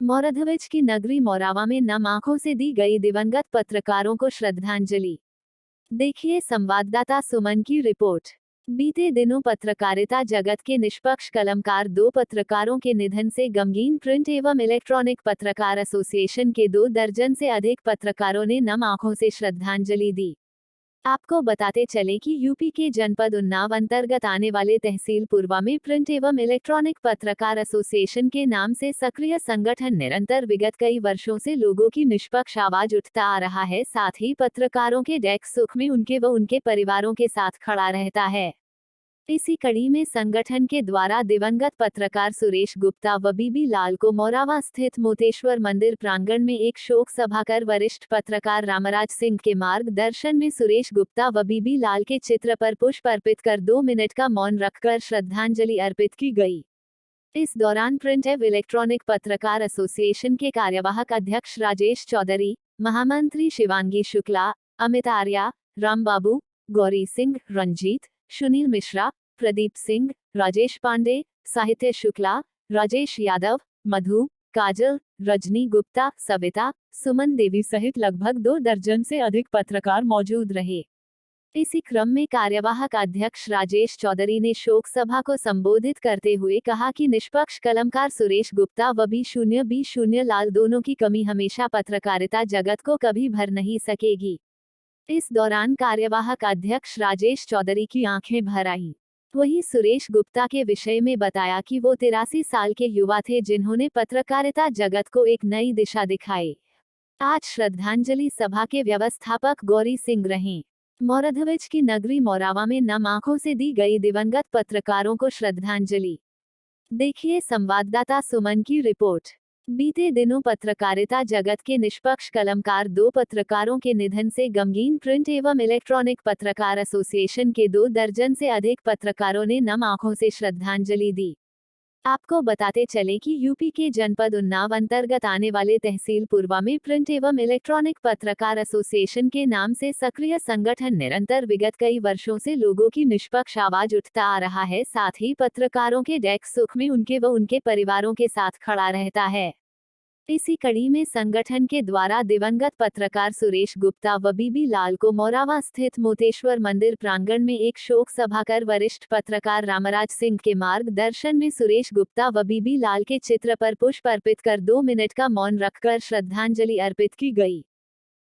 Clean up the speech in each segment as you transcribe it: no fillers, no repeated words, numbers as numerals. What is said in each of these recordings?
मोरधवज की नगरी मोरावा में नम आंखों से दी गई दिवंगत पत्रकारों को श्रद्धांजलि। देखिए संवाददाता सुमन की रिपोर्ट। बीते दिनों पत्रकारिता जगत के निष्पक्ष कलमकार दो पत्रकारों के निधन से गमगीन प्रिंट एवं इलेक्ट्रॉनिक पत्रकार एसोसिएशन के 2 दर्जन से अधिक पत्रकारों ने नम आंखों से श्रद्धांजलि दी। आपको बताते चले कि यूपी के जनपद उन्नाव अंतर्गत आने वाले तहसील पुरवा में प्रिंट एवं इलेक्ट्रॉनिक पत्रकार एसोसिएशन के नाम से सक्रिय संगठन निरंतर विगत कई वर्षों से लोगों की निष्पक्ष आवाज उठता आ रहा है, साथ ही पत्रकारों के डेस्क सुख में उनके व उनके परिवारों के साथ खड़ा रहता है। इसी कड़ी में संगठन के द्वारा दिवंगत पत्रकार सुरेश गुप्ता व बीबी लाल को मोरावा स्थित मोतेश्वर मंदिर प्रांगण में एक शोक सभा कर वरिष्ठ पत्रकार रामराज सिंह के मार्गदर्शन में सुरेश गुप्ता व बीबी लाल के चित्र पर पुष्प अर्पित कर 2 मिनट का मौन रखकर श्रद्धांजलि अर्पित की गई। इस दौरान प्रिंट एवं इलेक्ट्रॉनिक पत्रकार एसोसिएशन के कार्यवाहक अध्यक्ष राजेश चौधरी, महामंत्री शिवांगी शुक्ला, अमित आर्या, रामबाबू, गौरी सिंह, रंजीत, सुनील मिश्रा, प्रदीप सिंह, राजेश पांडे, साहित्य शुक्ला, राजेश यादव, मधु, काजल, रजनी गुप्ता, सविता, सुमन देवी सहित लगभग 2 दर्जन से अधिक पत्रकार मौजूद रहे। इसी क्रम में कार्यवाहक अध्यक्ष राजेश चौधरी ने शोक सभा को संबोधित करते हुए कहा कि निष्पक्ष कलमकार सुरेश गुप्ता व बी शून्य लाल दोनों की कमी हमेशा पत्रकारिता जगत को कभी भर नहीं सकेगी। इस दौरान कार्यवाहक अध्यक्ष राजेश चौधरी की आंखें भर आईं। वहीं सुरेश गुप्ता के विषय में बताया कि वो 83 साल के युवा थे जिन्होंने पत्रकारिता जगत को एक नई दिशा दिखाई। आज श्रद्धांजलि सभा के व्यवस्थापक गौरी सिंह रहे। मोरधवज की नगरी मोरावा में नम आंखों से दी गई दिवंगत पत्रकारों को श्रद्धांजलि। देखिए संवाददाता सुमन की रिपोर्ट। बीते दिनों पत्रकारिता जगत के निष्पक्ष कलमकार 2 पत्रकारों के निधन से गमगीन प्रिंट एवं इलेक्ट्रॉनिक पत्रकार एसोसिएशन के 2 दर्जन से अधिक पत्रकारों ने नम आंखों से श्रद्धांजलि दी। आपको बताते चले कि यूपी के जनपद उन्नाव अंतर्गत आने वाले तहसील पुरवा में प्रिंट एवं इलेक्ट्रॉनिक पत्रकार एसोसिएशन के नाम से सक्रिय संगठन निरंतर विगत कई वर्षों से लोगों की निष्पक्ष आवाज उठता आ रहा है, साथ ही पत्रकारों के डेस्क सुख में उनके व उनके परिवारों के साथ खड़ा रहता है। इसी कड़ी में संगठन के द्वारा दिवंगत पत्रकार सुरेश गुप्ता व बीबी लाल को मोरावा स्थित मोतेश्वर मंदिर प्रांगण में एक शोक सभा कर वरिष्ठ पत्रकार रामराज सिंह के मार्गदर्शन में सुरेश गुप्ता व बीबी लाल के चित्र पर पुष्प अर्पित कर 2 मिनट का मौन रखकर श्रद्धांजलि अर्पित की गई।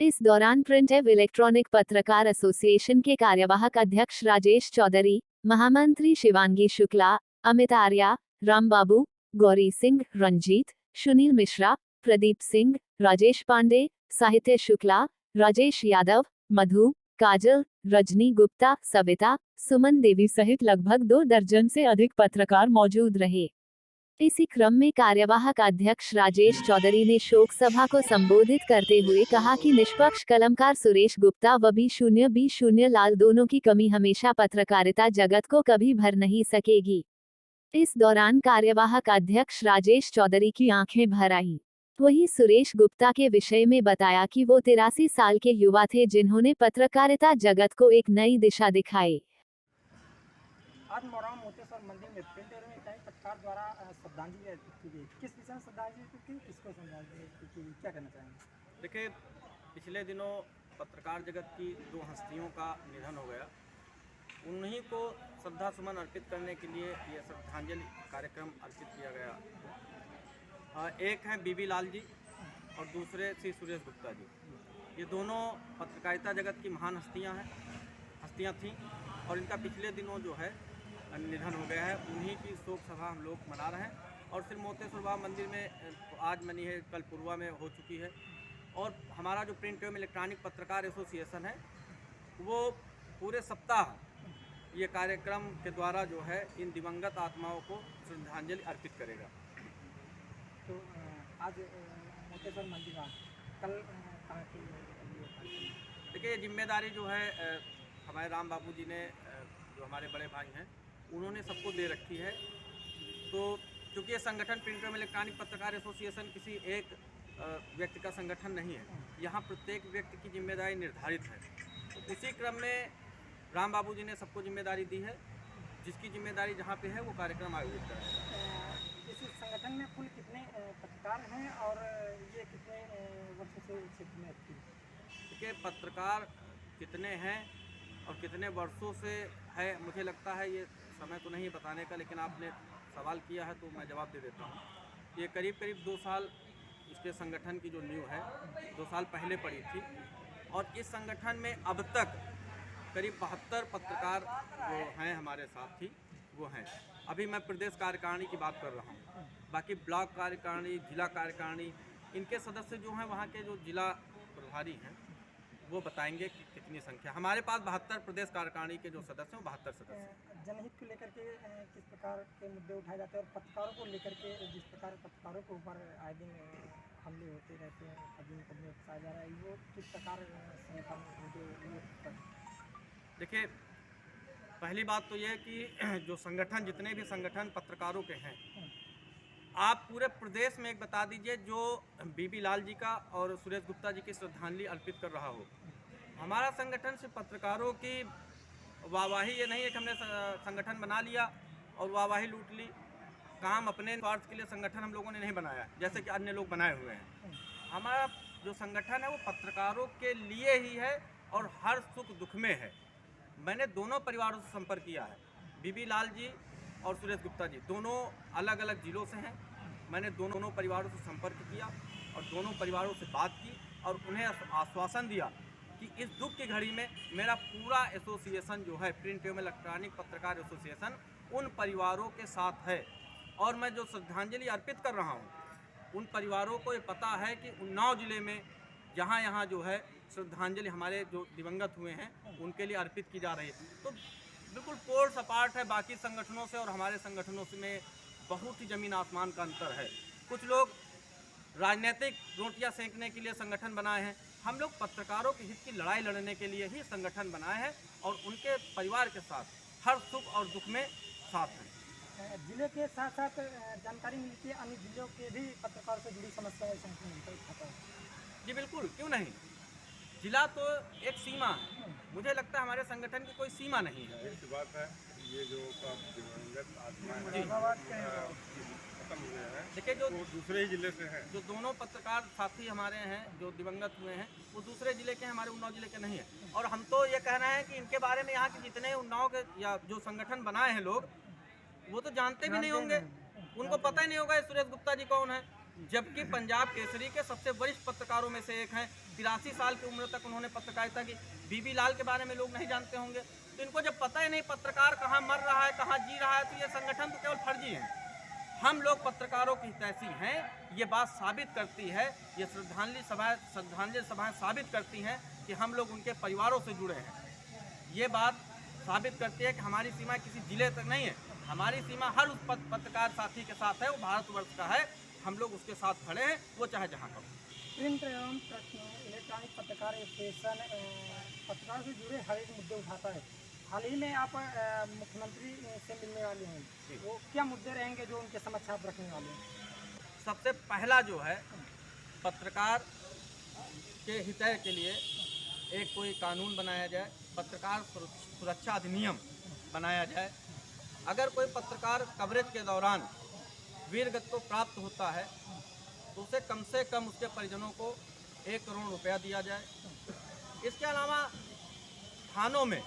इस दौरान प्रिंट एवं इलेक्ट्रॉनिक पत्रकार एसोसिएशन के कार्यवाहक अध्यक्ष राजेश चौधरी, महामंत्री शिवांगी शुक्ला, अमित आर्या, रामबाबू, गौरी सिंह, रंजीत, सुनील मिश्रा, प्रदीप सिंह, राजेश पांडे, साहित्य शुक्ला, राजेश यादव, मधु, काजल, रजनी गुप्ता, सविता, सुमन देवी सहित लगभग 2 दर्जन से अधिक पत्रकार मौजूद रहे। इसी क्रम में कार्यवाहक अध्यक्ष राजेश चौधरी ने शोक सभा को संबोधित करते हुए कहा कि निष्पक्ष कलमकार सुरेश गुप्ता व बी शून्य लाल दोनों की कमी हमेशा पत्रकारिता जगत को कभी भर नहीं सकेगी। इस दौरान कार्यवाहक अध्यक्ष राजेश चौधरी की आंखें भर आईं। वहीं सुरेश गुप्ता के विषय में बताया कि वो 83 साल के युवा थे जिन्होंने पत्रकारिता जगत को एक नई दिशा दिखाई। आज मोरावा मोतेश्वर मंदिर में प्रिंटर में कई पत्रकार द्वारा श्रद्धांजलि अर्पित की गई। किस विषय में श्रद्धांजलि अर्पित की, किसको श्रद्धांजलि अर्पित की, क्या कहना चाहेंगे? देखिए, पिछले दिनों पत्रकार जगत की 2 हस्तियों का निधन हो गया। उन्हीं को श्रद्धा सुमन अर्पित करने के लिए यह श्रद्धांजलि कार्यक्रम अर्पित किया गया। एक हैं बीबी लाल जी और दूसरे श्री सुरेश गुप्ता जी। ये दोनों पत्रकारिता जगत की महान हस्तियाँ थीं और इनका पिछले दिनों जो है निधन हो गया है। उन्हीं की शोक सभा हम लोग मना रहे हैं और फिर मोतेश्वर मंदिर में आज मनी है, कल पूर्वा में हो चुकी है। और हमारा जो प्रिंट एवं इलेक्ट्रॉनिक पत्रकार एसोसिएशन है वो पूरे सप्ताह ये कार्यक्रम के द्वारा जो है इन दिवंगत आत्माओं को श्रद्धांजलि अर्पित करेगा। तो आज मोतेश्वर मंदिर में कल कहाँ की? देखिए, ये जिम्मेदारी जो है हमारे राम बाबू जी ने, जो हमारे बड़े भाई हैं, उन्होंने सबको दे रखी है। तो क्योंकि ये संगठन प्रिंट एवं इलेक्ट्रॉनिक पत्रकार एसोसिएशन किसी एक व्यक्ति का संगठन नहीं है, यहाँ प्रत्येक व्यक्ति की जिम्मेदारी निर्धारित है। तो उसी क्रम में राम बाबू जी ने सबको जिम्मेदारी दी है, जिसकी जिम्मेदारी जहाँ पे है वो कार्यक्रम आयोजित कराएगा। इस संगठन में कुल कितने पत्रकार हैं और ये कितने वर्षों से क्षेत्र में एक्टिव हैं? देखिए, पत्रकार कितने हैं और कितने वर्षों से है, मुझे लगता है ये समय तो नहीं बताने का, लेकिन आपने सवाल किया है तो मैं जवाब दे देता हूँ। ये करीब 2 साल इसके संगठन की जो नींव है 2 साल पहले पड़ी थी, और इस संगठन में अब तक करीब 72 पत्रकार जो हैं हमारे साथी वो हैं। अभी मैं प्रदेश कार्यकारिणी की बात कर रहा हूँ, बाकी ब्लॉक कार्यकारिणी, जिला कार्यकारिणी, इनके सदस्य जो हैं वहाँ के जो जिला प्रभारी हैं वो बताएंगे कि कितनी संख्या। हमारे पास 72 प्रदेश कार्यकारिणी के जो सदस्य हैं 72 सदस्य हैं। जनहित को लेकर के किस प्रकार के मुद्दे उठाए जाते हैं, और पत्रकारों को लेकर के जिस प्रकार पत्रकारों के ऊपर आए दिन हमले होते रहते हैं, कभी मुकदमे फंसाया जा रहा है, वो किस प्रकार संगठन उनके? देखिए, पहली बात तो ये है कि जो संगठन, जितने भी संगठन पत्रकारों के हैं, आप पूरे प्रदेश में एक बता दीजिए जो बीबी लाल जी का और सुरेश गुप्ता जी की श्रद्धांजलि अर्पित कर रहा हो। हमारा संगठन सिर्फ पत्रकारों की वाहवाही ये नहीं है कि हमने संगठन बना लिया और वाहवाही लूट ली। काम अपने स्वार्थ के लिए संगठन हम लोगों ने नहीं बनाया जैसे कि अन्य लोग बनाए हुए हैं। हमारा जो संगठन है वो पत्रकारों के लिए ही है और हर सुख दुख में है। मैंने दोनों परिवारों से संपर्क किया है, बीबी लाल जी और सुरेश गुप्ता जी दोनों अलग अलग जिलों से हैं। मैंने दोनों परिवारों से संपर्क किया और दोनों परिवारों से बात की और उन्हें आश्वासन दिया कि इस दुख की घड़ी में मेरा पूरा एसोसिएशन जो है, प्रिंट एवं इलेक्ट्रॉनिक पत्रकार एसोसिएशन, उन परिवारों के साथ है। और मैं जो श्रद्धांजलि अर्पित कर रहा हूँ, उन परिवारों को ये पता है कि उन्नाव जिले में यहाँ जो है श्रद्धांजलि हमारे जो दिवंगत हुए हैं उनके लिए अर्पित की जा रही है। तो बिल्कुल पोल्स अपार्ट है बाकी संगठनों से, और हमारे संगठनों से में बहुत ही ज़मीन आसमान का अंतर है। कुछ लोग राजनीतिक रोटियां सेंकने के लिए संगठन बनाए हैं, हम लोग पत्रकारों के हित की लड़ाई लड़ने के लिए ही संगठन बनाए हैं और उनके परिवार के साथ हर सुख और दुख में साथ हैं। जिले के साथ साथ जानकारी मिलती है अन्य जिलों के भी पत्रकारों से जुड़ी समस्याएं संगठन उठाता है। जी बिल्कुल, क्यों नहीं। जिला तो एक सीमा है, मुझे लगता है हमारे संगठन की कोई सीमा नहीं है। एक बात है, ये जो दिवंगत आत्मा जी। खत्म हुए हैं, देखिए जो दूसरे ही जिले से हैं, जो दोनों पत्रकार साथी हमारे हैं जो दिवंगत हुए हैं वो दूसरे जिले के हैं, हमारे उन्नाव जिले के नहीं है। और हम तो ये कहना है कि इनके बारे में यहाँ के जितने उन्नाव के या जो संगठन बनाए हैं लोग, वो तो जानते भी नहीं होंगे, उनको पता ही नहीं होगा सुरेश गुप्ता जी कौन है, जबकि पंजाब केसरी के सबसे वरिष्ठ पत्रकारों में से एक हैं। 83 साल की उम्र तक उन्होंने पत्रकारिता की। बीबी लाल के बारे में लोग नहीं जानते होंगे, तो इनको जब पता ही नहीं पत्रकार कहाँ मर रहा है, कहाँ जी रहा है, तो ये संगठन तो केवल फर्जी है। हम लोग पत्रकारों की हितैषी हैं, ये बात साबित करती है, ये श्रद्धांजलि सभाएं साबित करती हैं कि हम लोग उनके परिवारों से जुड़े हैं। ये बात साबित करती है कि हमारी सीमा किसी जिले तक नहीं है, हमारी सीमा हर उस पत्रकार साथी के साथ है, वो भारतवर्ष का है, हम लोग उसके साथ खड़े हैं, वो चाहे जहाँ का हो। प्रिंट एवं इलेक्ट्रॉनिक पत्रकार एसोसिएशन पत्रकार से जुड़े हर एक मुद्दे उठाता है। हाल ही में आप मुख्यमंत्री से मिलने वाले हैं, वो क्या मुद्दे रहेंगे जो उनके समक्ष आप रखने वाले हैं? सबसे पहला जो है, पत्रकार के हित के लिए एक कोई कानून बनाया जाए, पत्रकार सुरक्षा अधिनियम बनाया जाए। अगर कोई पत्रकार कवरेज के दौरान वीरगति को प्राप्त होता है तो उसे कम से कम उसके परिजनों को 1 करोड़ रुपया दिया जाए। इसके अलावा थानों में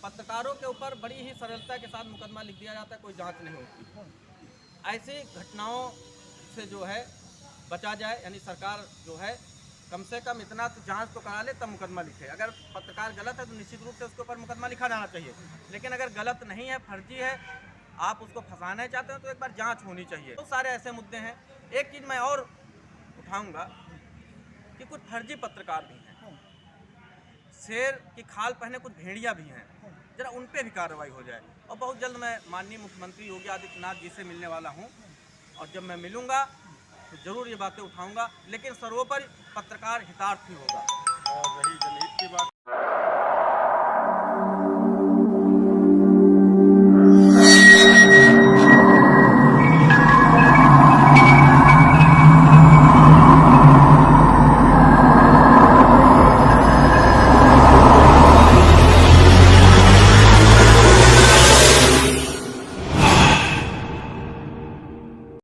पत्रकारों के ऊपर बड़ी ही सरलता के साथ मुकदमा लिख दिया जाता है, कोई जांच नहीं होती। ऐसी घटनाओं से जो है बचा जाए, यानी सरकार जो है कम से कम इतना तो जांच तो करा ले तब मुकदमा लिखे। अगर पत्रकार गलत है तो निश्चित रूप से उसके ऊपर मुकदमा लिखा जाना चाहिए, लेकिन अगर गलत नहीं है, फर्जी है, आप उसको फंसाना चाहते हैं तो एक बार जांच होनी चाहिए। तो सारे ऐसे मुद्दे हैं। एक चीज़ मैं और उठाऊंगा कि कुछ फर्जी पत्रकार भी हैं, शेर की खाल पहने कुछ भेड़िया भी हैं, जरा उन पे भी कार्रवाई हो जाए। और बहुत जल्द मैं माननीय मुख्यमंत्री योगी आदित्यनाथ जी से मिलने वाला हूँ, और जब मैं मिलूँगा तो ज़रूर ये बातें उठाऊँगा, लेकिन सर्वोपरि पत्रकार हितार्थी होगा। और रही जनहित की बात,